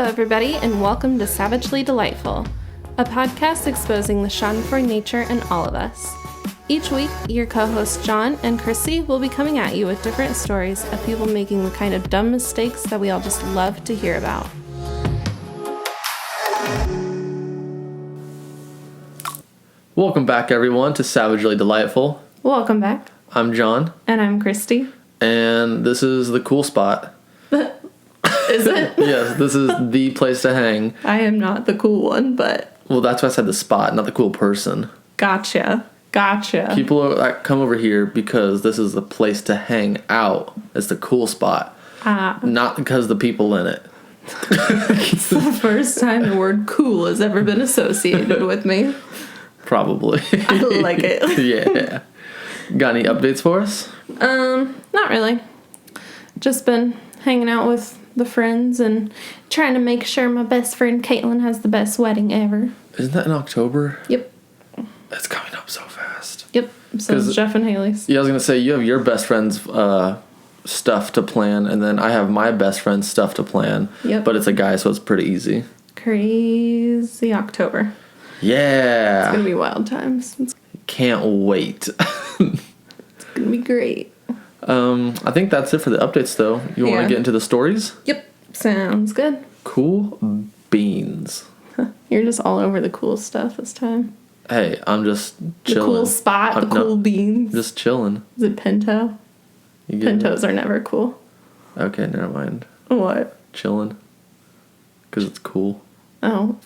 everybody, and welcome to Savagely Delightful, a podcast exposing the schadenfreude nature in all of us. Each week, your co-hosts John and Chrissy will be coming at you with different stories of people making the kind of dumb mistakes that we all just love to hear about. Welcome back, everyone, to Savagely Delightful. Welcome back. I'm John. And I'm Christy. And this is the cool spot. Is it? Yes, this is the place to hang. I am not the cool one, but... Well, that's why I said the spot, not the cool person. Gotcha. People that come over here because this is the place to hang out. It's the cool spot. Not because of the people in it. It's the first time the word cool has ever been associated with me. Probably. I like it. Yeah. Got any updates for us? Not really. Just been hanging out with the friends and trying to make sure my best friend Caitlin has the best wedding ever. Isn't that in October? Yep. It's coming up so fast. Yep. So is Jeff and Haley's. Yeah, I was going to say, you have your best friend's stuff to plan, and then I have my best friend's stuff to plan. Yep. But it's a guy, so it's pretty easy. Crazy October. Yeah. It's going to be wild times. Can't wait. It's going to be great. I think that's it for the updates, though. You want to get into the stories? Yep. Sounds good. Cool beans. You're just all over the cool stuff this time. Hey, I'm just chilling. The cool spot, cool beans. Just chilling. Is it pinto? Pintos are never cool. Okay, never mind. What? Chilling. Because it's cool. Oh.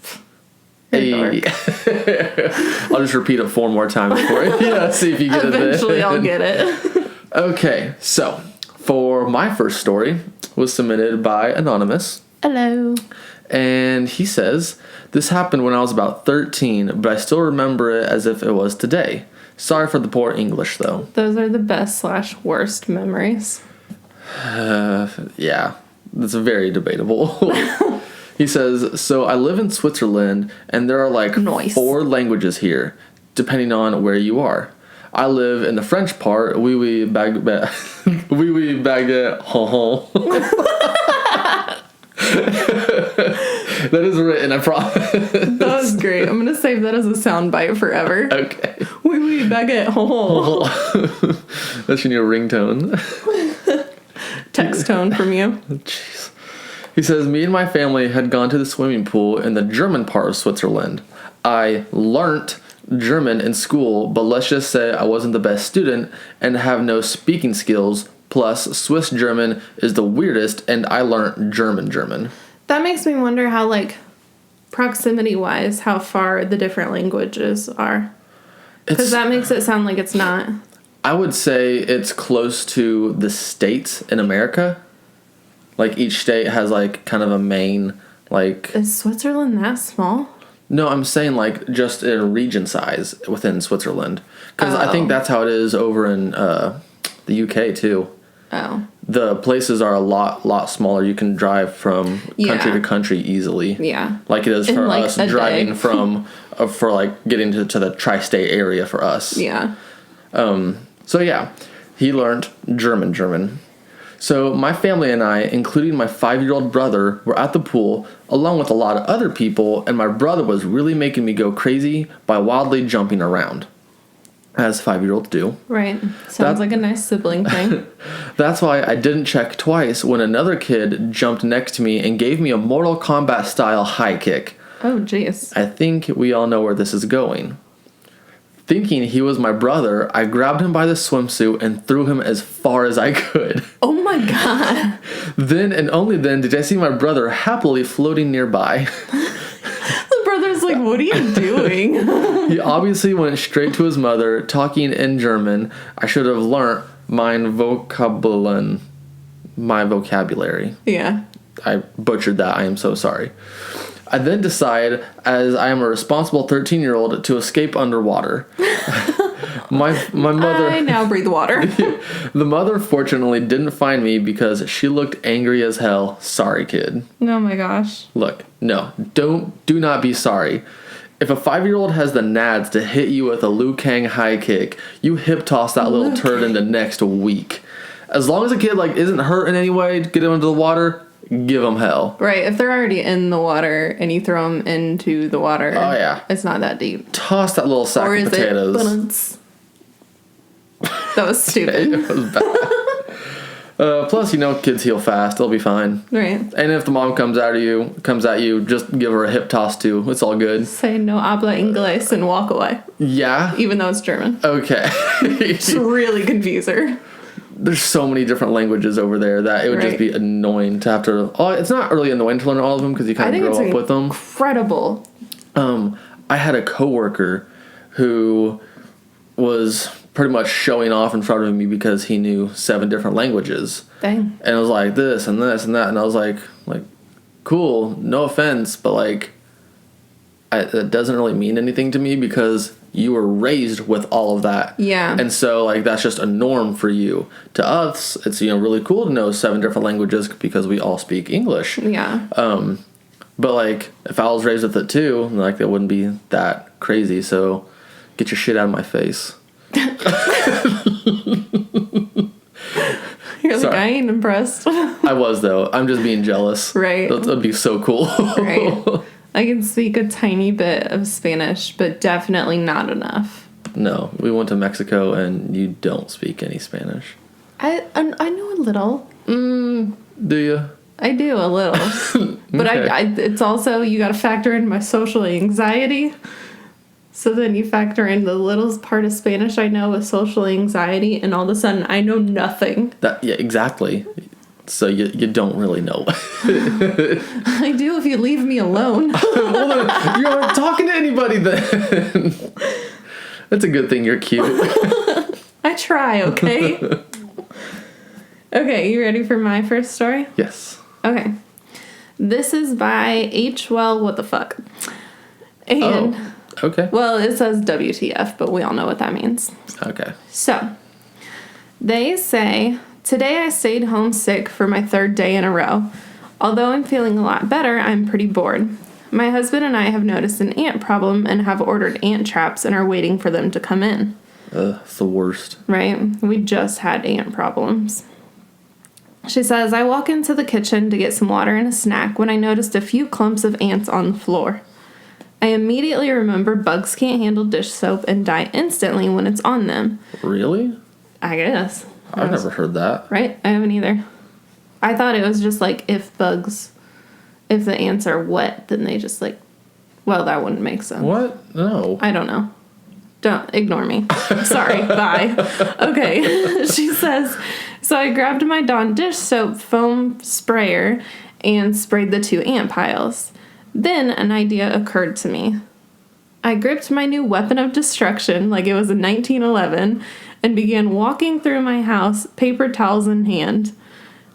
Hey. I'll just repeat it 4 more times for you. Yeah, see if you get it. Eventually I'll get it. Okay, so for my first story was submitted by Anonymous. Hello. And he says, this happened when I was about 13, but I still remember it as if it was today. Sorry for the poor English, though. Those are the best/worst memories. Yeah, that's very debatable. He says, so I live in Switzerland, and there are like 4 languages here, depending on where you are. I live in the French part, oui, baguette, ho. That is written, I promise. That was great. I'm going to save that as a soundbite forever. Okay. Oui, baguette, ho. That's your new ringtone. Text tone from you. Jeez. He says, me and my family had gone to the swimming pool in the German part of Switzerland. I learnt German in school, but let's just say I wasn't the best student and have no speaking skills. Plus, Swiss German is the weirdest, and I learnt German. That makes me wonder how, like, proximity-wise, how far the different languages are. Because that makes it sound like it's not. I would say it's close to the states in America. Like, each state has, like, kind of a main, like... Is Switzerland that small? No, I'm saying, like, just in region size within Switzerland. Because I think that's how it is over in the UK, too. Oh. The places are a lot smaller. You can drive from country to country easily. Yeah. Like it is for us driving from, for, like, getting to the tri-state area for us. Yeah. So, yeah, he learned German. So my family and I, including my 5-year-old brother, were at the pool, along with a lot of other people, and my brother was really making me go crazy by wildly jumping around, as 5-year-olds do. Right. Sounds like a nice sibling thing. That's why I didn't check twice when another kid jumped next to me and gave me a Mortal Kombat-style high kick. Oh, jeez. I think we all know where this is going. Thinking he was my brother, I grabbed him by the swimsuit and threw him as far as I could. Oh my god. Then and only then did I see my brother happily floating nearby. The brother's like, what are you doing? He obviously went straight to his mother, talking in German. I should have learnt my vocabulary. Yeah. I butchered that. I am so sorry. I then decide, as I am a responsible 13-year-old, to escape underwater. My mother... I now breathe water. The mother, fortunately, didn't find me because she looked angry as hell. Sorry, kid. Oh my gosh. Look, no, do not be sorry. If a 5-year-old has the nads to hit you with a Liu Kang high kick, you hip toss that little turd in the next week. As long as a kid, like, isn't hurt in any way, get him into the water, give them hell. Right. If they're already in the water and you throw them into the water, Oh, yeah. it's not that deep. Toss that little sack of potatoes. That was stupid. It was bad. Plus, kids heal fast. They'll be fine. Right. And if the mom comes at you, just give her a hip toss too. It's all good. Say no habla inglés and walk away. Yeah. Even though it's German. Okay. Just really confuse her. There's so many different languages over there that it would just be annoying to have to. Oh, it's not really annoying to learn all of them because you kind of grow up with them. Incredible. I had a coworker who was pretty much showing off in front of me because he knew 7 different languages. Dang. And it was like this and this and that, and I was like, cool, no offense, but that doesn't really mean anything to me because you were raised with all of that. Yeah. And so that's just a norm for you. To us, it's really cool to know 7 different languages because we all speak English. Yeah. But if I was raised with it too, that wouldn't be that crazy. So get your shit out of my face. You're like, I ain't impressed. I was though. I'm just being jealous. Right. That would be so cool. Right. I can speak a tiny bit of Spanish, but definitely not enough. No, we went to Mexico and you don't speak any Spanish. I know a little. Do you? I do a little. But Okay. it's also, you got to factor in my social anxiety. So then you factor in the little part of Spanish I know with social anxiety, and all of a sudden I know nothing. Yeah, exactly. So you don't really know. I do if you leave me alone. Well, then, you're not talking to anybody then. That's a good thing you're cute. I try, okay? Okay, you ready for my first story? Yes. Okay. This is by Well, what the fuck? And, okay. well, it says WTF, but we all know what that means. Okay. So, they say, today I stayed home sick for my 3rd day in a row. Although I'm feeling a lot better, I'm pretty bored. My husband and I have noticed an ant problem and have ordered ant traps and are waiting for them to come in. It's the worst. Right? We just had ant problems. She says, I walk into the kitchen to get some water and a snack when I noticed a few clumps of ants on the floor. I immediately remember bugs can't handle dish soap and die instantly when it's on them. Really? I guess. I've never heard that. Right? I haven't either. I thought it was just if the ants are wet, then they just well, that wouldn't make sense. What? No. I don't know. Don't ignore me. Sorry. Bye. Okay. She says, so I grabbed my Dawn dish soap foam sprayer and sprayed the 2 ant piles. Then an idea occurred to me. I gripped my new weapon of destruction like it was in 1911 and began walking through my house, paper towels in hand.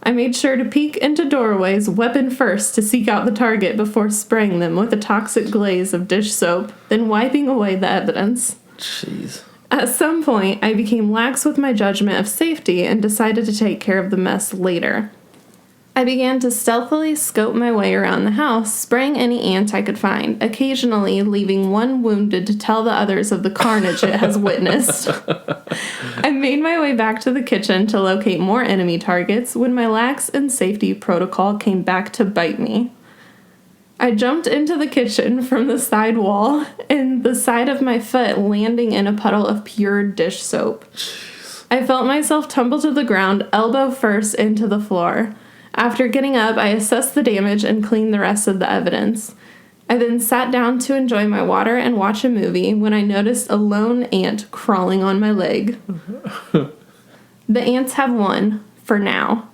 I made sure to peek into doorways, weapon first, to seek out the target before spraying them with a toxic glaze of dish soap, then wiping away the evidence. Jeez. At some point, I became lax with my judgment of safety and decided to take care of the mess later. I began to stealthily scope my way around the house, spraying any ant I could find, occasionally leaving one wounded to tell the others of the carnage it has witnessed. I made my way back to the kitchen to locate more enemy targets when my lax and safety protocol came back to bite me. I jumped into the kitchen from the side wall, and the side of my foot landing in a puddle of pure dish soap. Jeez. I felt myself tumble to the ground, elbow first into the floor. After getting up, I assessed the damage and cleaned the rest of the evidence. I then sat down to enjoy my water and watch a movie when I noticed a lone ant crawling on my leg. The ants have won, for now.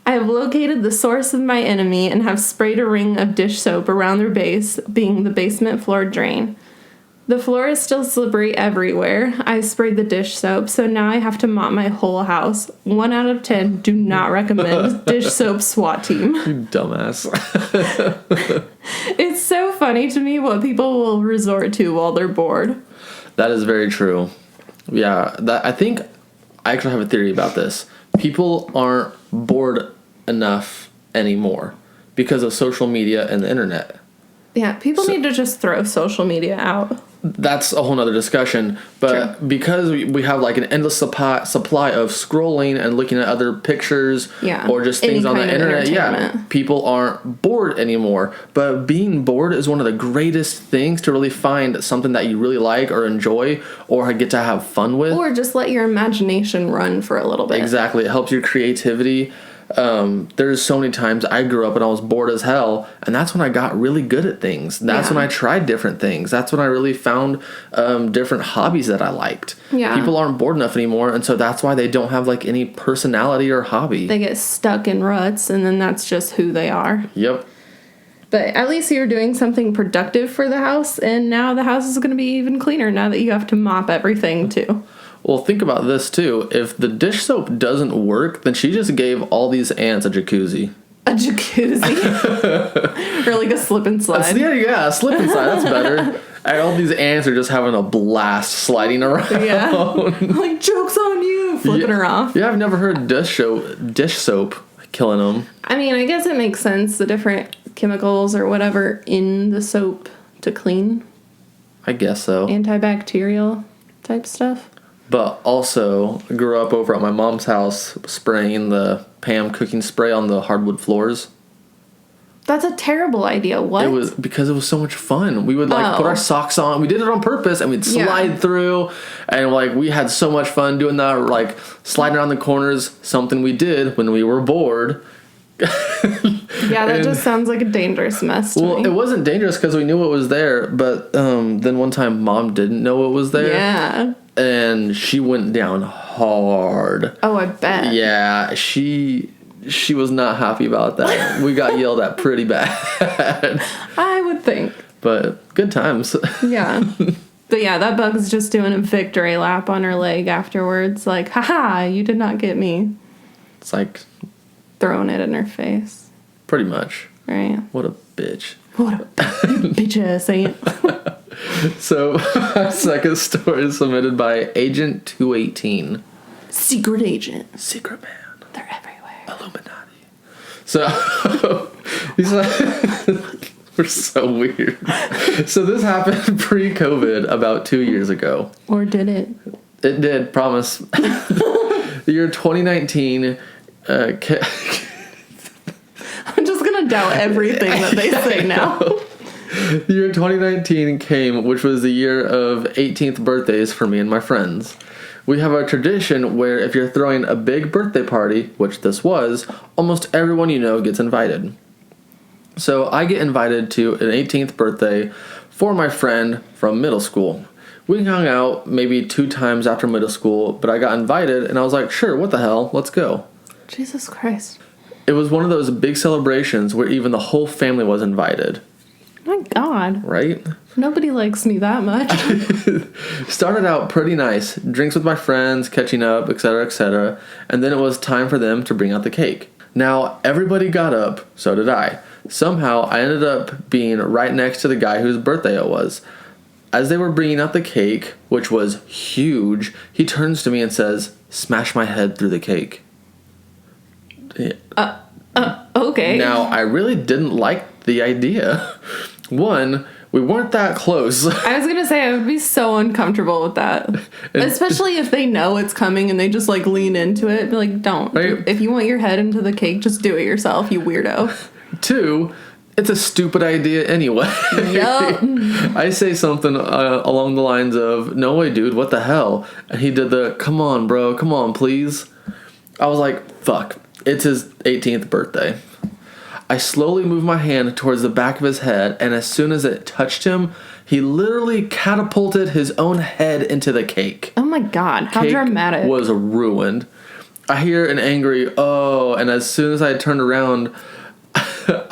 I have located the source of my enemy and have sprayed a ring of dish soap around their base, being the basement floor drain. The floor is still slippery everywhere. I sprayed the dish soap, so now I have to mop my whole house. 1 out of 10, do not recommend dish soap SWAT team. You dumbass. It's so funny to me what people will resort to while they're bored. That is very true. Yeah, I think I actually have a theory about this. People aren't bored enough anymore because of social media and the internet. Yeah, people need to just throw social media out. that's a whole nother discussion. But True. because we have like an endless supply of scrolling and looking at other pictures or just things on the internet, people aren't bored anymore. But being bored is one of the greatest things to really find something that you really like or enjoy or get to have fun with. Or just let your imagination run for a little bit. Exactly. It helps your creativity. There's so many times I grew up and I was bored as hell, and that's when I got really good at things. That's when I tried different things. That's when I really found different hobbies that I liked. Yeah. People aren't bored enough anymore, and so that's why they don't have like any personality or hobby. They get stuck in ruts, and then that's just who they are. Yep. But at least you're doing something productive for the house, and now the house is going to be even cleaner now that you have to mop everything too. Well, think about this, too. If the dish soap doesn't work, then she just gave all these ants a jacuzzi. A jacuzzi? Or like a slip and slide. Yeah, a slip and slide. That's better. And all these ants are just having a blast sliding around. Yeah. Like, joke's on you. Flipping her off. Yeah, I've never heard dish soap killing them. I mean, I guess it makes sense. The different chemicals or whatever in the soap to clean. I guess so. Antibacterial type stuff. But also, I grew up over at my mom's house spraying the Pam cooking spray on the hardwood floors. That's a terrible idea. What? It was because it was so much fun. We would put our socks on. We did it on purpose, and we'd slide through, and we had so much fun doing that. Sliding around the corners, something we did when we were bored. Yeah, that just sounds like a dangerous mess to me. It wasn't dangerous because we knew it was there, but then one time Mom didn't know it was there. Yeah. And she went down hard. Oh, I bet. Yeah, she was not happy about that. We got yelled at pretty bad. I would think. But good times. Yeah. But yeah, that bug's just doing a victory lap on her leg afterwards. Like, haha, you did not get me. It's like... throwing it in her face. Pretty much. Right. What a bitch. What a bitch ass ant. So, our second story is submitted by Agent 218. Secret agent. Secret man. They're everywhere. Illuminati. So, he's like... We're so weird. So, this happened pre-COVID about 2 years ago. Or did it? It did, promise. The year 2019... I'm just gonna doubt everything that they say now. The year 2019 came, which was the year of 18th birthdays for me and my friends. We have a tradition where if you're throwing a big birthday party, which this was, almost everyone you know gets invited. So I get invited to an 18th birthday for my friend from middle school. We hung out maybe 2 times after middle school, but I got invited and I was like, sure, what the hell, let's go. Jesus Christ. It was one of those big celebrations where even the whole family was invited. My God. Right? Nobody likes me that much. Started out pretty nice. Drinks with my friends, catching up, etc., etc. And then it was time for them to bring out the cake. Now, everybody got up, so did I. Somehow, I ended up being right next to the guy whose birthday it was. As they were bringing out the cake, which was huge, he turns to me and says, "Smash my head through the cake." Okay. Now, I really didn't like the idea. One, we weren't that close. I was gonna say I would be so uncomfortable with that. Especially if they know it's coming and they just lean into it. Be like, don't. Right? If you want your head into the cake, just do it yourself, you weirdo. 2, it's a stupid idea anyway. Yup. I say something along the lines of, "No way, dude, what the hell?" And he did the, "Come on, bro, come on, please." I was like, fuck. It's his 18th birthday. I slowly moved my hand towards the back of his head, and as soon as it touched him, he literally catapulted his own head into the cake. Oh my God, how dramatic. Was ruined. I hear an angry, "Oh," and as soon as I turned around,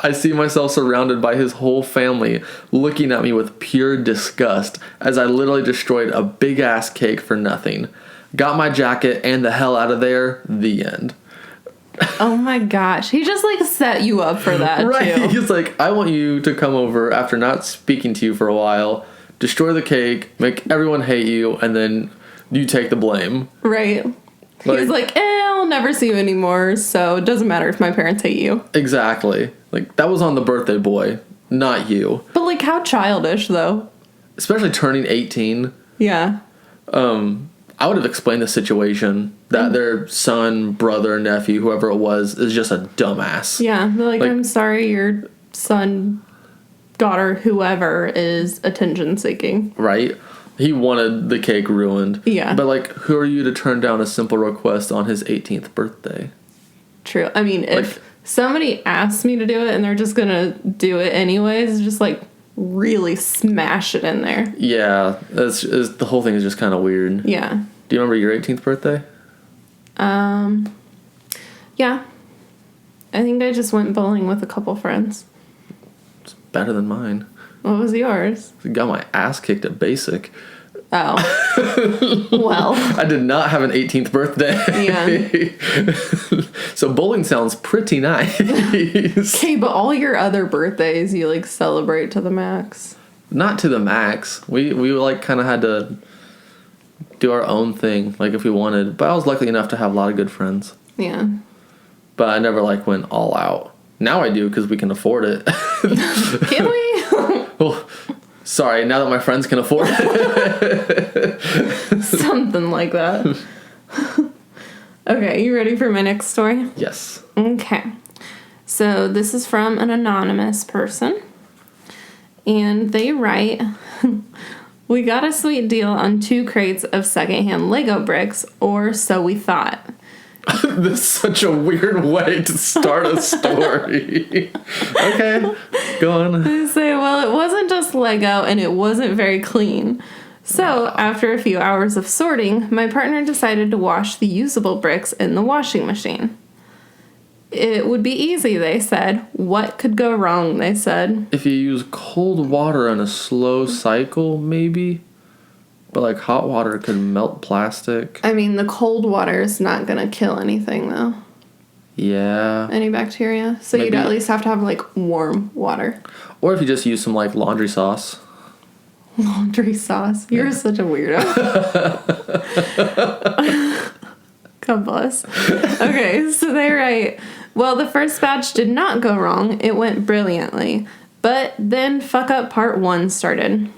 I see myself surrounded by his whole family looking at me with pure disgust as I literally destroyed a big-ass cake for nothing. Got my jacket and the hell out of there. The end. Oh my gosh. He just set you up for that Right. too. He's like, "I want you to come over after not speaking to you for a while, destroy the cake, make everyone hate you, and then you take the blame." Right. He's like, I'll never see you anymore, so it doesn't matter if my parents hate you. Exactly. That was on the birthday boy, not you. But how childish though. especially turning 18. Yeah. I would have explained the situation that their son, brother, nephew, whoever it was, is just a dumbass. Yeah, they're like, I'm sorry, your son, daughter, whoever is attention seeking. Right? He wanted the cake ruined. Yeah. But, like, who are you to turn down a simple request on his 18th birthday? True. I mean, if somebody asks me to do it and they're just gonna do it anyways, just, like, really smash it in there. Yeah. The whole thing is just kind of weird. Yeah. Do you remember your 18th birthday? Yeah. I think I just went bowling with a couple friends. It's better than mine. What was yours? I got my ass kicked at basic. Oh. Well. I did not have an 18th birthday. Yeah. So bowling sounds pretty nice. Okay, but all your other birthdays you, like, celebrate to the max. Not to the max. We like, kind of had to do our own thing, like, if we wanted. But I was lucky enough to have a lot of good friends. Yeah. But I never, like, went all out. Now I do because we can afford it. Can we? Well, sorry, now that my friends can afford it. Something like that. Okay, you ready for my next story? Yes. Okay. So this is from an anonymous person. And they write, we got a sweet deal on 2 crates of secondhand Lego bricks, or so we thought. This is such a weird way to start a story. Okay, go on. They say, well, it wasn't just Lego and it wasn't very clean. So, after a few hours of sorting, my partner decided to wash the usable bricks in the washing machine. It would be easy, they said. What could go wrong, they said. If you use cold water in a slow cycle, maybe. But, like, hot water could melt plastic. I mean, the cold water is not going to kill anything, though. Yeah. Any bacteria. So Maybe. you'd at least have to have, like, warm water. Or if you just use some, like, laundry sauce. Laundry sauce. You're such a weirdo. God bless. Okay, so they write, well, the first batch did not go wrong. It went brilliantly. But then fuck up part 1 started.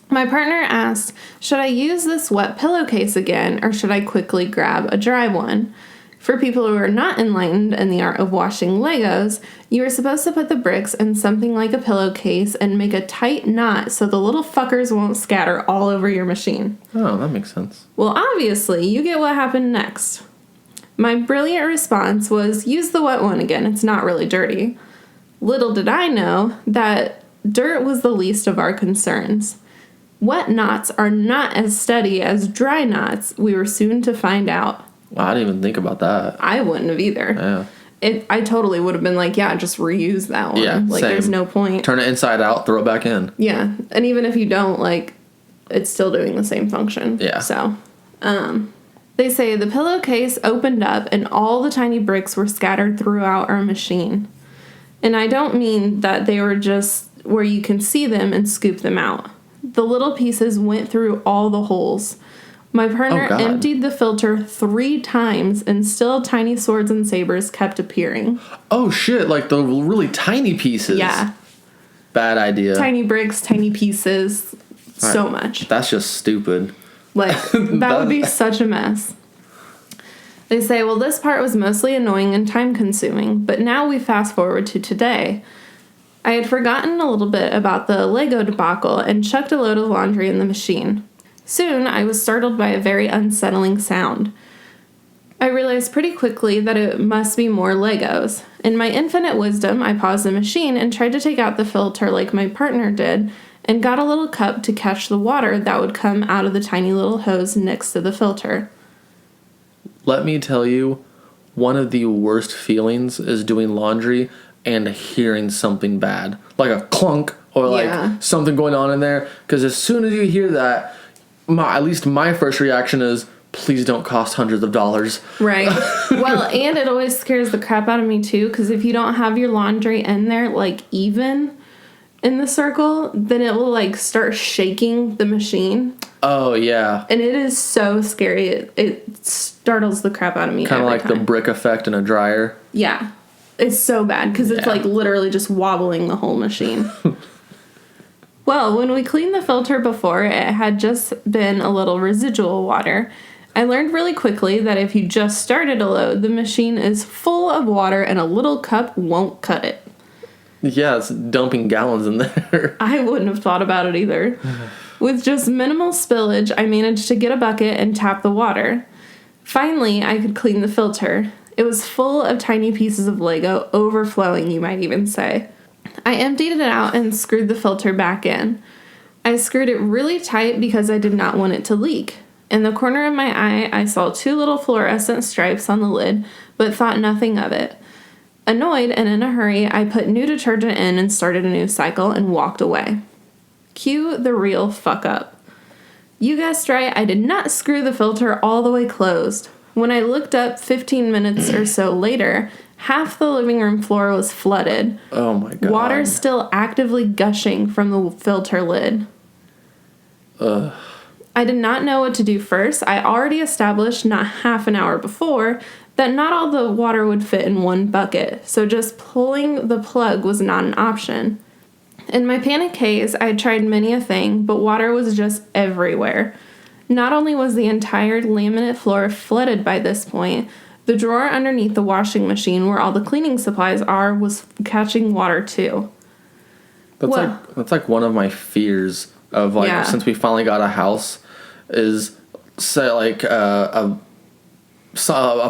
My partner asked, should I use this wet pillowcase again, or should I quickly grab a dry one? For people who are not enlightened in the art of washing Legos, you are supposed to put the bricks in something like a pillowcase and make a tight knot so the little fuckers won't scatter all over your machine. Oh, that makes sense. Well, obviously, you get what happened next. My brilliant response was, use the wet one again, it's not really dirty. Little did I know that dirt was the least of our concerns. Wet knots are not as steady as dry knots, we were soon to find out. Wow, I didn't even think about that. I wouldn't have either. Yeah. I totally would have been like, yeah, just reuse that one. Yeah, like, same. there's no point. Turn it inside out, throw it back in. Yeah, and even if you don't, like, it's still doing the same function. Yeah. So, they say the pillowcase opened up and all the tiny bricks were scattered throughout our machine. And I don't mean that they were just where you can see them and scoop them out. The little pieces went through all the holes. My partner emptied the filter 3 times and still tiny swords and sabers kept appearing. Oh shit, like the really tiny pieces. Yeah. Bad idea. Tiny bricks, tiny pieces, so much. That's just stupid. Like, that would be such a mess. They say, well, this part was mostly annoying and time-consuming, but now we fast forward to today. I had forgotten a little bit about the Lego debacle and chucked a load of laundry in the machine. Soon, I was startled by a very unsettling sound. I realized pretty quickly that it must be more Legos. In my infinite wisdom, I paused the machine and tried to take out the filter like my partner did, and got a little cup to catch the water that would come out of the tiny little hose next to the filter. Let me tell you, one of the worst feelings is doing laundry and hearing something bad. Like a clunk or like something going on in there. Because as soon as you hear that, at least my first reaction is, please don't cost hundreds of dollars. Right. Well, and it always scares the crap out of me too, because if you don't have your laundry in there, like, even in the circle, then it will, like, start shaking the machine. Oh, yeah. And it is so scary. It startles the crap out of me. Kind of like the brick effect in a dryer. Yeah. It's so bad, because it's, like, literally just wobbling the whole machine. Well, when we cleaned the filter before, it had just been a little residual water. I learned really quickly that if you just started a load, the machine is full of water and a little cup won't cut it. Yeah, it's dumping gallons in there. I wouldn't have thought about it either. With just minimal spillage, I managed to get a bucket and tap the water. Finally, I could clean the filter. It was full of tiny pieces of Lego, overflowing, you might even say. I emptied it out and screwed the filter back in. I screwed it really tight because I did not want it to leak. In the corner of my eye, I saw 2 little fluorescent stripes on the lid, but thought nothing of it. Annoyed and in a hurry, I put new detergent in and started a new cycle and walked away. Cue the real fuck up. You guessed right, I did not screw the filter all the way closed. When I looked up 15 minutes or so later, half the living room floor was flooded. Oh my god. Water still actively gushing from the filter lid. Ugh. I did not know what to do first. I already established not half an hour before that not all the water would fit in one bucket, so just pulling the plug was not an option. In my panic haze, I had tried many a thing, but water was just everywhere. Not only was the entire laminate floor flooded by this point, the drawer underneath the washing machine where all the cleaning supplies are was catching water too. That's like one of my fears of since we finally got a house is say like a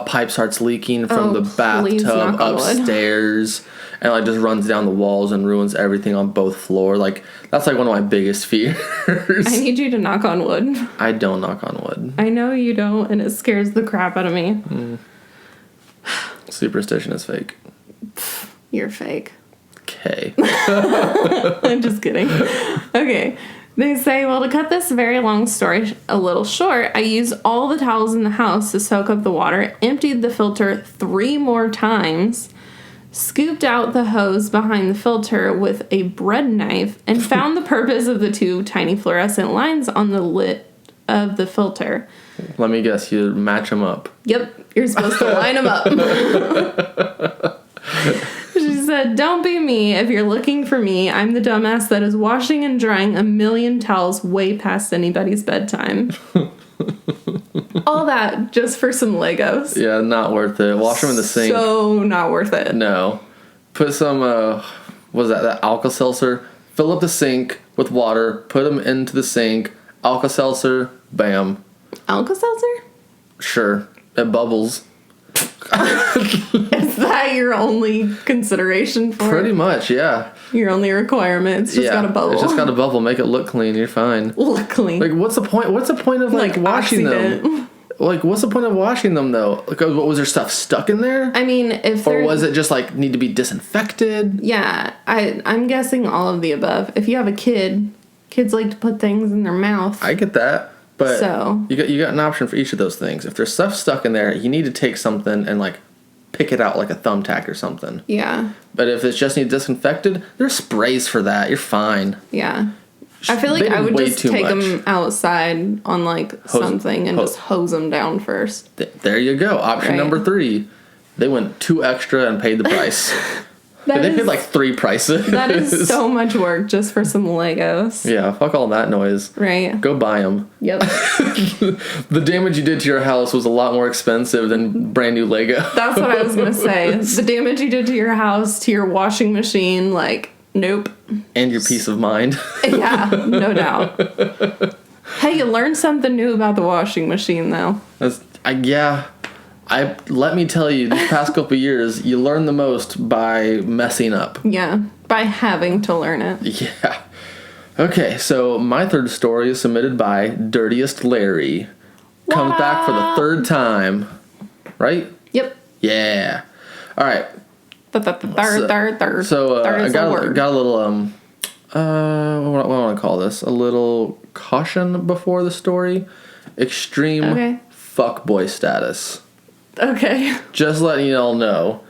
pipe starts leaking from the bathtub upstairs and like just runs down the walls and ruins everything on both floors. Like that's like one of my biggest fears. I need you to knock on wood. I don't knock on wood. I know you don't, and it scares the crap out of me. Superstition is fake. You're fake. Okay. I'm just kidding. Okay. They say, well, to cut this very long story a little short, I used all the towels in the house to soak up the water, emptied the filter 3 more times, scooped out the hose behind the filter with a bread knife, and found the purpose of the 2 tiny fluorescent lines on the lid of the filter. Let me guess, you match them up. Yep, you're supposed to line them up. She said, don't be me. If you're looking for me, I'm the dumbass that is washing and drying a million towels way past anybody's bedtime. All that just for some Legos. Yeah, not worth it. Wash them in the sink. So not worth it. No. Put some, what was that Alka-Seltzer? Fill up the sink with water, put them into the sink, Alka-Seltzer, bam. Alka-Seltzer? Sure. It bubbles. Is that your only consideration for Pretty it? much, yeah. Your only requirement? It's just got a bubble. It's just got a bubble. Make it look clean. You're fine. Look clean. Like, what's the point? What's the point of, like washing them? Like, what's the point of washing them, though? Like, what, was there stuff stuck in there? I mean, if Or was it just, like, need to be disinfected? Yeah, I'm guessing all of the above. If you have a kid, kids like to put things in their mouth. I get that. But so, you got an option for each of those things. If there's stuff stuck in there, you need to take something and, like, pick it out like a thumbtack or something. Yeah. But if it's just need disinfected, there's sprays for that. You're fine. Yeah. I feel like I would just take them outside on, like, something and just hose them down first. There you go. Option number 3. They went 2 extra and paid the price. They paid like 3 prices. That is so much work just for some Legos. Yeah, fuck all that noise. Right. Go buy them. Yep. The damage you did to your house was a lot more expensive than brand new Lego. That's what I was going to say. The damage you did to your house, to your washing machine, like, nope. And your peace of mind. Yeah, no doubt. Hey, you learned something new about the washing machine, though. Let me tell you, these past couple years, you learn the most by messing up. Yeah, by having to learn it. Yeah. Okay, so my third story is submitted by DirtiestLarry. Comes back for the 3rd time. Right? Yep. Yeah. All right. Third. So I got a little what do I want to call this? A little caution before the story. Extreme fuckboy status. Okay. Just letting you all know.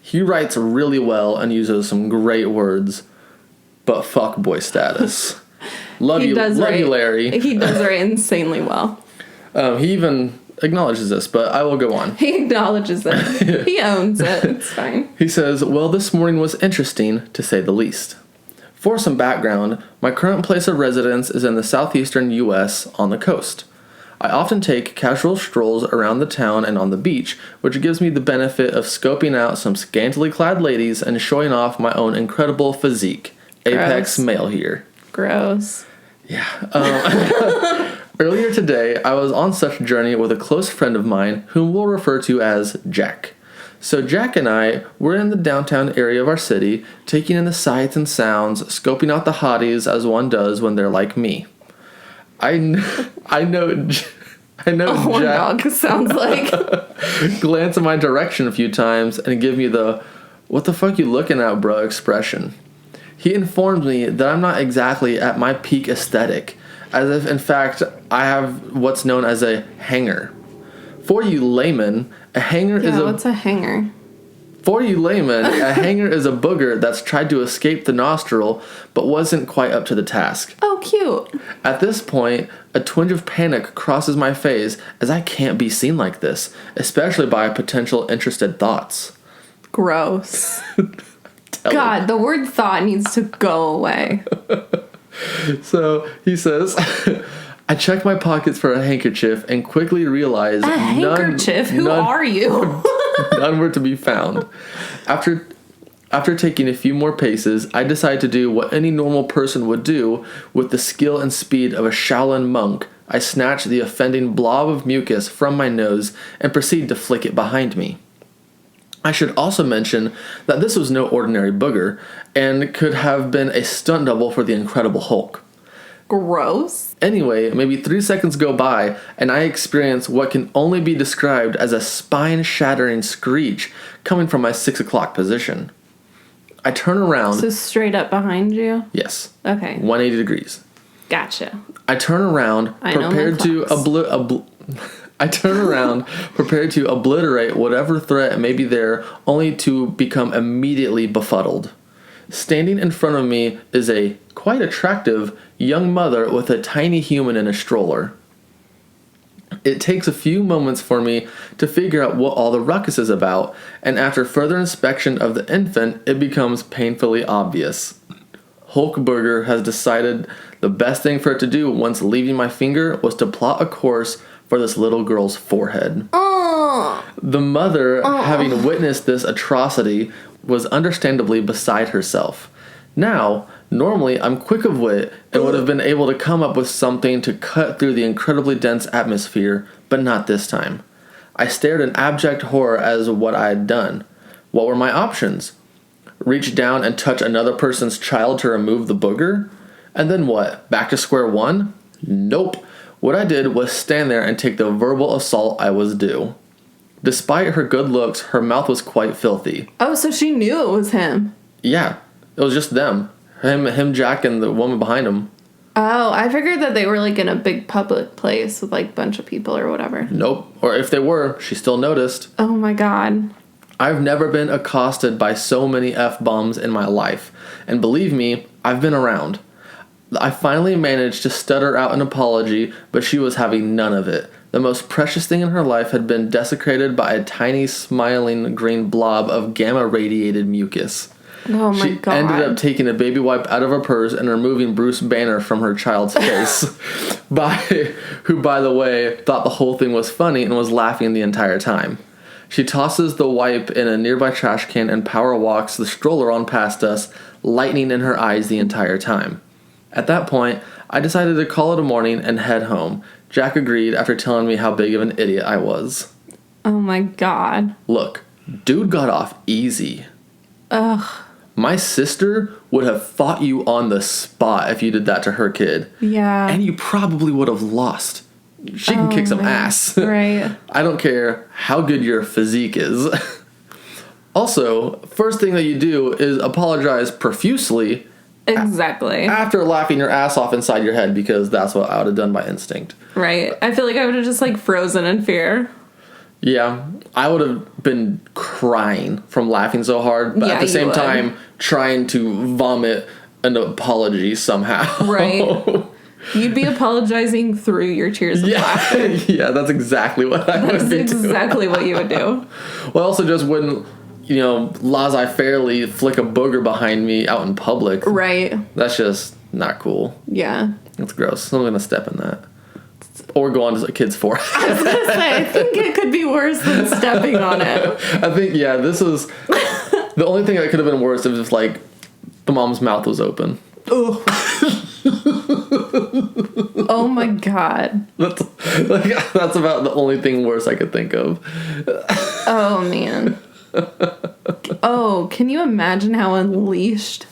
He writes really well and uses some great words, but fuckboy status. Love you, Larry. He does write insanely well. He even acknowledges this, but I will go on. He acknowledges it. He owns it. It's fine. He says, well, this morning was interesting, to say the least. For some background, my current place of residence is in the southeastern U.S. on the coast. I often take casual strolls around the town and on the beach, which gives me the benefit of scoping out some scantily clad ladies and showing off my own incredible physique. Apex male here. Gross. Yeah. Earlier today, I was on such a journey with a close friend of mine, whom we'll refer to as Jack. So Jack and I were in the downtown area of our city, taking in the sights and sounds, scoping out the hotties as one does when they're like me. I know Oh, Jack dog sounds like. glance in my direction a few times and give me the "what the fuck you looking at, bro" expression. He informed me that I'm not exactly at my peak aesthetic, as if in fact I have what's known as a hanger. For you laymen, a hanger what's a hanger? For you laymen, a hanger is a booger that's tried to escape the nostril but wasn't quite up to the task. Oh, cute. At this point, a twinge of panic crosses my face as I can't be seen like this, especially by potential interested thoughts. Gross. God, the word thought needs to go away. So he says, I checked my pockets for a handkerchief and quickly realized A handkerchief? Who are you? none were to be found. After taking a few more paces, I decided to do what any normal person would do with the skill and speed of a Shaolin monk. I snatched the offending blob of mucus from my nose and proceeded to flick it behind me. I should also mention that this was no ordinary booger and could have been a stunt double for the Incredible Hulk. Gross. Anyway, maybe 3 seconds go by, and I experience what can only be described as a spine-shattering screech coming from my 6 o'clock position. I turn around. So straight up behind you? Yes. Okay. 180 degrees. Gotcha. I turn around, prepared to obliterate whatever threat may be there, only to become immediately befuddled. Standing in front of me is a quite attractive young mother with a tiny human in a stroller. It takes a few moments for me to figure out what all the ruckus is about, and after further inspection of the infant, it becomes painfully obvious. Hulkburger has decided the best thing for it to do once leaving my finger was to plot a course for this little girl's forehead. The mother, having witnessed this atrocity, was understandably beside herself. Now, normally I'm quick of wit and would have been able to come up with something to cut through the incredibly dense atmosphere, but not this time. I stared in abject horror as what I had done. What were my options? Reach down and touch another person's child to remove the booger? And then what? Back to square one? Nope. What I did was stand there and take the verbal assault I was due. Despite her good looks, her mouth was quite filthy. Oh, so she knew it was him. Yeah, it was just them. Him, Jack, and the woman behind him. Oh, I figured that they were like in a big public place with like a bunch of people or whatever. Nope. Or if they were, she still noticed. Oh my god. I've never been accosted by so many F-bombs in my life. And believe me, I've been around. I finally managed to stutter out an apology, but she was having none of it. The most precious thing in her life had been desecrated by a tiny, smiling green blob of gamma-radiated mucus. Oh my She god. ended up taking a baby wipe out of her purse and removing Bruce Banner from her child's face, who, by the way, thought the whole thing was funny and was laughing the entire time. She tosses the wipe in a nearby trash can and power walks the stroller on past us, lightning in her eyes the entire time. At that point, I decided to call it a morning and head home. Jack agreed after telling me how big of an idiot I was. Oh my god. Look, dude got off easy. Ugh. My sister would have fought you on the spot if you did that to her kid. Yeah. And you probably would have lost. She can kick some ass. Right. I don't care how good your physique is. Also, first thing that you do is apologize profusely. Exactly. After laughing your ass off inside your head, because that's what I would have done by instinct. Right. I feel like I would have just like frozen in fear. Yeah, I would have been crying from laughing so hard, but at the same time trying to vomit an apology somehow. Right. You'd be apologizing through your tears of laughter. Yeah, that's exactly what I would do. That's exactly what you would do. Well, I also just wouldn't laissez-fairely flick a booger behind me out in public. Right. That's just not cool. Yeah. That's gross. I'm going to step in that. Or go on to a kid's forehead. I was going to say, I think it could be worse than stepping on it. I think, this is... The only thing that could have been worse if just, like, the mom's mouth was open. Ugh. Oh, my God. That's about the only thing worse I could think of. Oh, man. Oh, can you imagine how unleashed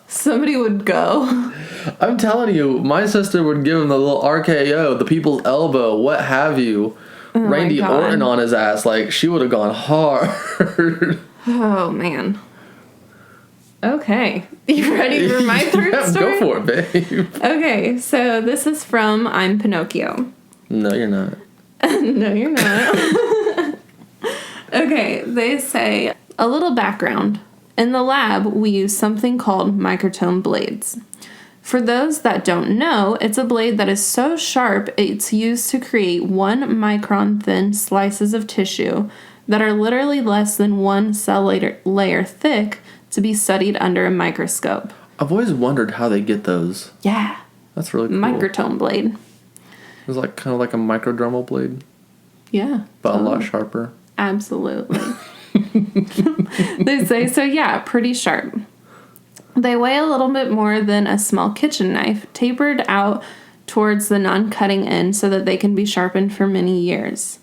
somebody would go? I'm telling you, my sister would give him the little RKO, the people's elbow, what have you. Randy Orton on his ass. Like, she would have gone hard. Oh, man. Okay. You ready for my third story? Go for it, babe. Okay, so this is from ImPinocchio. No, you're not. No, you're not. Okay, they say, a little background. In the lab, we use something called microtome blades. For those that don't know, it's a blade that is so sharp it's used to create 1 micron thin slices of tissue that are literally less than 1 cell layer thick to be studied under a microscope. I've always wondered how they get those. Yeah. That's really cool. Microtome blade. It's like kind of like a micro Dremel blade. Yeah. But a lot sharper. Absolutely. They say, so yeah, pretty sharp. They weigh a little bit more than a small kitchen knife, tapered out towards the non-cutting end so that they can be sharpened for many years.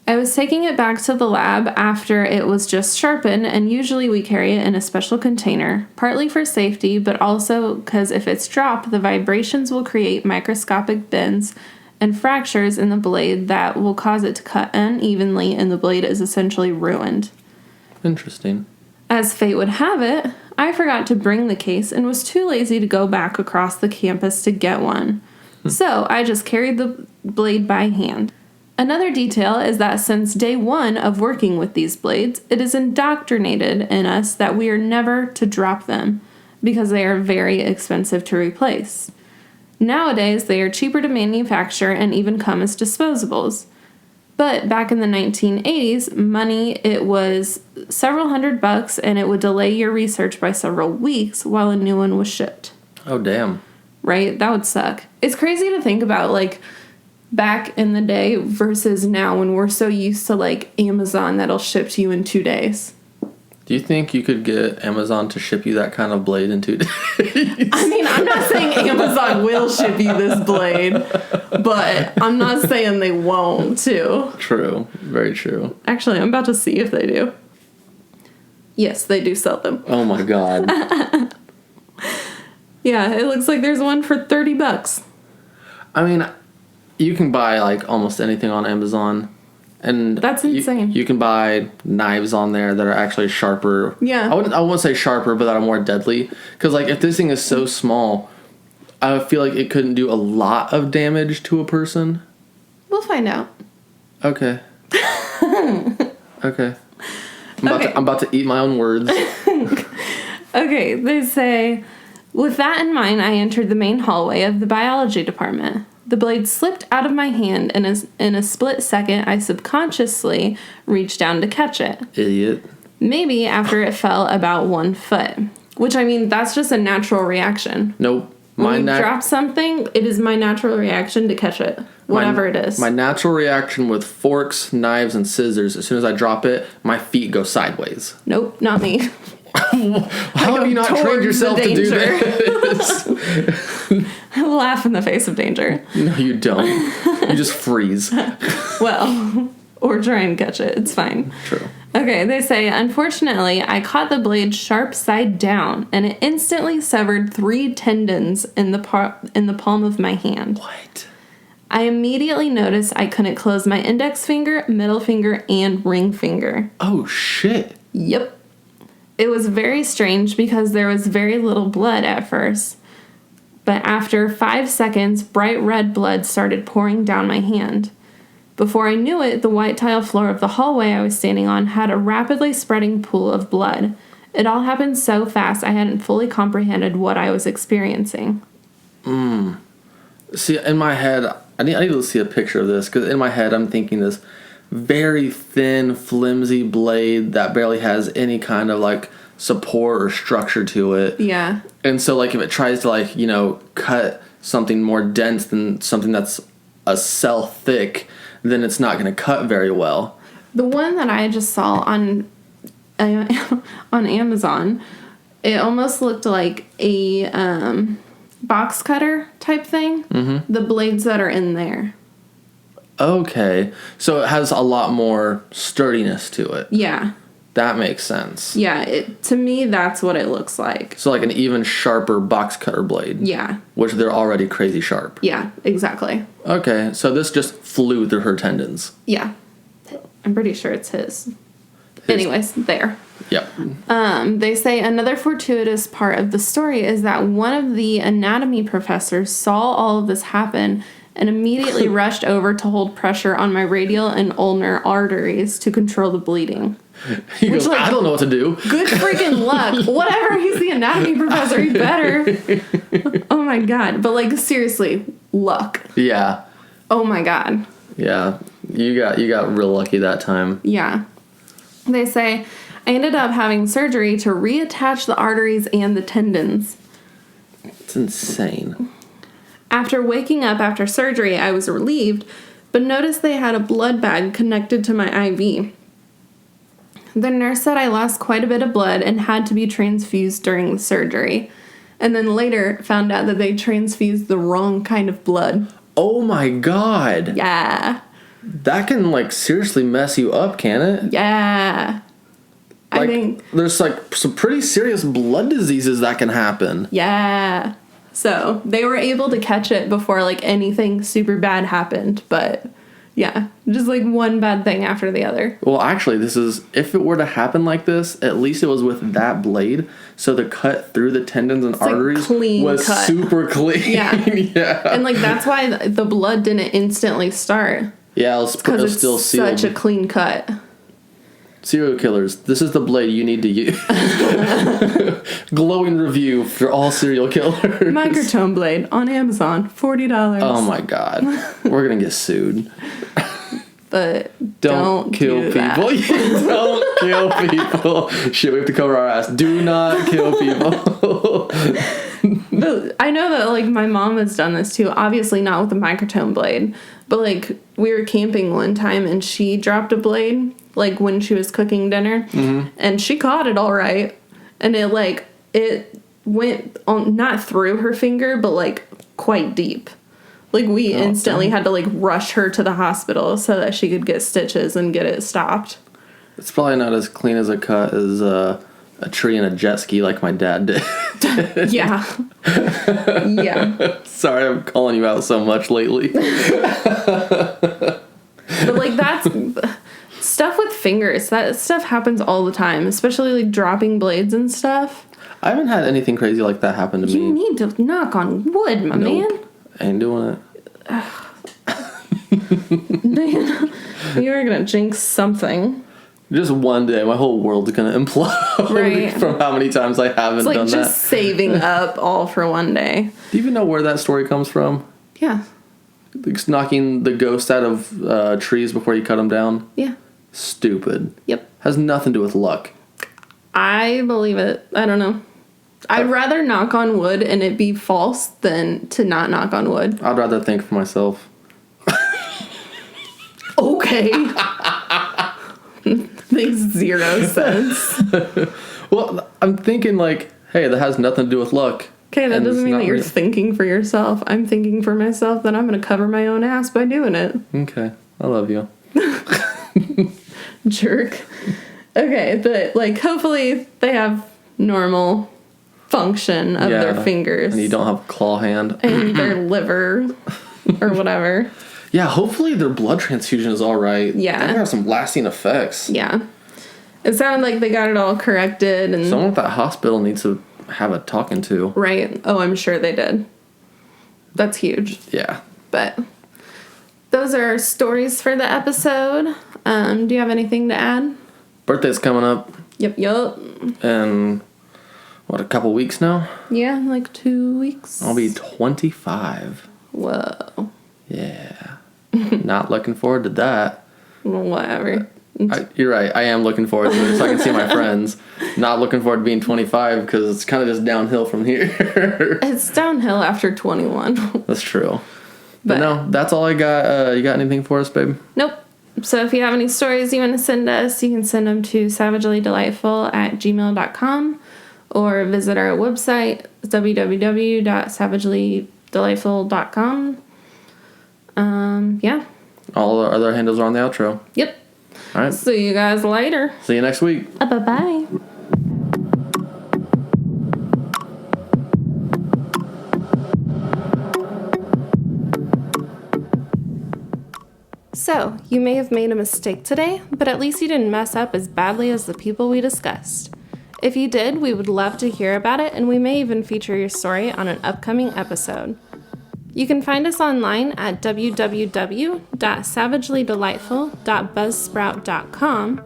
I was taking it back to the lab after it was just sharpened, and usually we carry it in a special container, partly for safety, but also because if it's dropped, the vibrations will create microscopic bends and fractures in the blade that will cause it to cut unevenly, and the blade is essentially ruined. Interesting. As fate would have it, I forgot to bring the case and was too lazy to go back across the campus to get one. So I just carried the blade by hand. Another detail is that since day 1 of working with these blades, it is indoctrinated in us that we are never to drop them because they are very expensive to replace. Nowadays, they are cheaper to manufacture and even come as disposables. But back in the 1980s, it was several $100 and it would delay your research by several weeks while a new one was shipped. Oh, damn. Right? That would suck. It's crazy to think about, like, back in the day versus now when we're so used to, like, Amazon that'll ship to you in 2 days. Do you think you could get Amazon to ship you that kind of blade in 2 days? I mean, I'm not saying Amazon will ship you this blade, but I'm not saying they won't, too. True. Very true. Actually, I'm about to see if they do. Yes, they do sell them. Oh, my God. Yeah, it looks like there's one for $30. I mean, you can buy, like, almost anything on Amazon. And that's insane. You can buy knives on there that are actually sharper. Yeah. I wouldn't say sharper, but that are more deadly. Because, like, if this thing is so small, I feel like it couldn't do a lot of damage to a person. We'll find out. Okay. Okay. I'm about to eat my own words. Okay, they say, with that in mind, I entered the main hallway of the biology department. The blade slipped out of my hand, and in a split second, I subconsciously reached down to catch it. Idiot. Maybe after it fell about 1 foot. Which, I mean, that's just a natural reaction. Nope. When you drop something, it is my natural reaction to catch it. Whatever it is. My natural reaction with forks, knives, and scissors, as soon as I drop it, my feet go sideways. Nope, not me. How have you not trained yourself to do this? Laugh in the face of danger. No, you don't. You just freeze. Well, or try and catch it. It's fine. True. Okay, they say, unfortunately, I caught the blade sharp side down, and it instantly severed 3 tendons in the palm of my hand. What? I immediately noticed I couldn't close my index finger, middle finger, and ring finger. Oh, shit. Yep. It was very strange because there was very little blood at first. But after 5 seconds, bright red blood started pouring down my hand. Before I knew it, the white tile floor of the hallway I was standing on had a rapidly spreading pool of blood. It all happened so fast I hadn't fully comprehended what I was experiencing. See, in my head, I need to see a picture of this, because in my head I'm thinking this. very thin, flimsy blade that barely has any kind of, like, support or structure to it. Yeah. And so, like, if it tries to, like, you know, cut something more dense than something that's a cell thick, then it's not going to cut very well. The one that I just saw on Amazon, it almost looked like a box cutter type thing. Mm-hmm. The blades that are in there. Okay. So it has a lot more sturdiness to it. Yeah. That makes sense. Yeah, to me, that's what it looks like. So like an even sharper box cutter blade. Yeah. Which they're already crazy sharp. Yeah, exactly. Okay, so this just flew through her tendons. Yeah. I'm pretty sure it's his. Anyways, there. Yep. They say another fortuitous part of the story is that one of the anatomy professors saw all of this happen and immediately rushed over to hold pressure on my radial and ulnar arteries to control the bleeding. He goes, like, I don't know what to do. Good freaking luck. Whatever, he's the anatomy professor, he better. Oh my god. But, like, seriously, luck. Yeah. Oh my god. Yeah. You got real lucky that time. Yeah. They say, I ended up having surgery to reattach the arteries and the tendons. It's insane. After waking up after surgery, I was relieved, but noticed they had a blood bag connected to my IV. The nurse said I lost quite a bit of blood and had to be transfused during the surgery. And then later found out that they transfused the wrong kind of blood. Oh my god. Yeah. That can, like, seriously mess you up, can it? Yeah. Like, I think... there's, like, some pretty serious blood diseases that can happen. Yeah. So, they were able to catch it before, like, anything super bad happened. But, yeah. Just, like, one bad thing after the other. Well, actually, if it were to happen like this, at least it was with that blade. So the cut through the tendons and arteries was cut. super clean. Yeah. Yeah. And, like, that's why the blood didn't instantly start. Yeah, it was still sealed. Such a clean cut. Serial killers, this is the blade you need to use. Glowing review for all serial killers. Microtome blade on Amazon, $40. Oh my god. We're gonna get sued. But don't kill people. Don't kill people. Shit, we have to cover our ass. Do not kill people. But I know that, like, my mom has done this too. Obviously not with a microtome blade. But, like, we were camping one time and she dropped a blade, like, when she was cooking dinner. Mm-hmm. And she caught it all right. And it went on, not through her finger, but, like, quite deep. Like, we instantly had to, like, rush her to the hospital so that she could get stitches and get it stopped. It's probably not as clean as a cut as a tree and a jet ski like my dad did. Yeah. Yeah. Sorry, I'm calling you out so much lately. But, like, that's... stuff with fingers. That stuff happens all the time. Especially, like, dropping blades and stuff. I haven't had anything crazy like that happen to me. You need to knock on wood, my man. Ain't doing it. Man, you are gonna jinx something. Just one day, my whole world's gonna implode right. from how many times I haven't done that. It's like just saving up all for one day. Do you even know where that story comes from? Yeah. Like knocking the ghost out of trees before you cut them down? Yeah. Stupid. Yep. Has nothing to do with luck. I believe it. I don't know. I'd rather knock on wood and it be false than to not knock on wood. I'd rather think for myself. Okay. Makes zero sense. Well, I'm thinking like, hey, that has nothing to do with luck. Okay, that doesn't mean that you're thinking for yourself. I'm thinking for myself that I'm going to cover my own ass by doing it. Okay. I love you. Jerk. Okay, but like hopefully they have normal function of their fingers. And you don't have a claw hand. And their liver or whatever. Yeah, hopefully their blood transfusion is alright. Yeah. They're gonna have some lasting effects. Yeah. It sounded like they got it all corrected and someone at that hospital needs to have a talking to. Right. Oh, I'm sure they did. That's huge. Yeah. But those are our stories for the episode. Do you have anything to add? Birthday's coming up. Yep. In, what, a couple weeks now? Yeah, like 2 weeks. I'll be 25. Whoa. Yeah. Not looking forward to that. Whatever. You're right. I am looking forward to it so I can see my friends. Not looking forward to being 25 because it's kind of just downhill from here. It's downhill after 21. That's true. But no, that's all I got. You got anything for us, babe? Nope. So if you have any stories you want to send us, you can send them to savagellydelightful@gmail.com or visit our website, www.savagellydelightful.com. Yeah. All our other handles are on the outro. Yep. All right. See you guys later. See you next week. Bye-bye. So, you may have made a mistake today, but at least you didn't mess up as badly as the people we discussed. If you did, we would love to hear about it, and we may even feature your story on an upcoming episode. You can find us online at www.savagellydelightful.buzzsprout.com,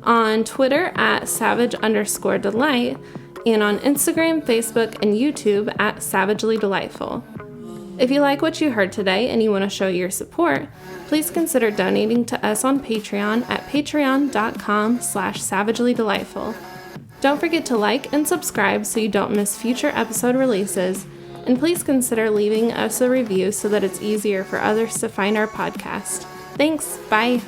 on Twitter at savage_delight, and on Instagram, Facebook, and YouTube at savagellydelightful. If you like what you heard today and you want to show your support, please consider donating to us on Patreon at patreon.com/savagellydelightful. Don't forget to like and subscribe so you don't miss future episode releases, and please consider leaving us a review so that it's easier for others to find our podcast. Thanks, bye!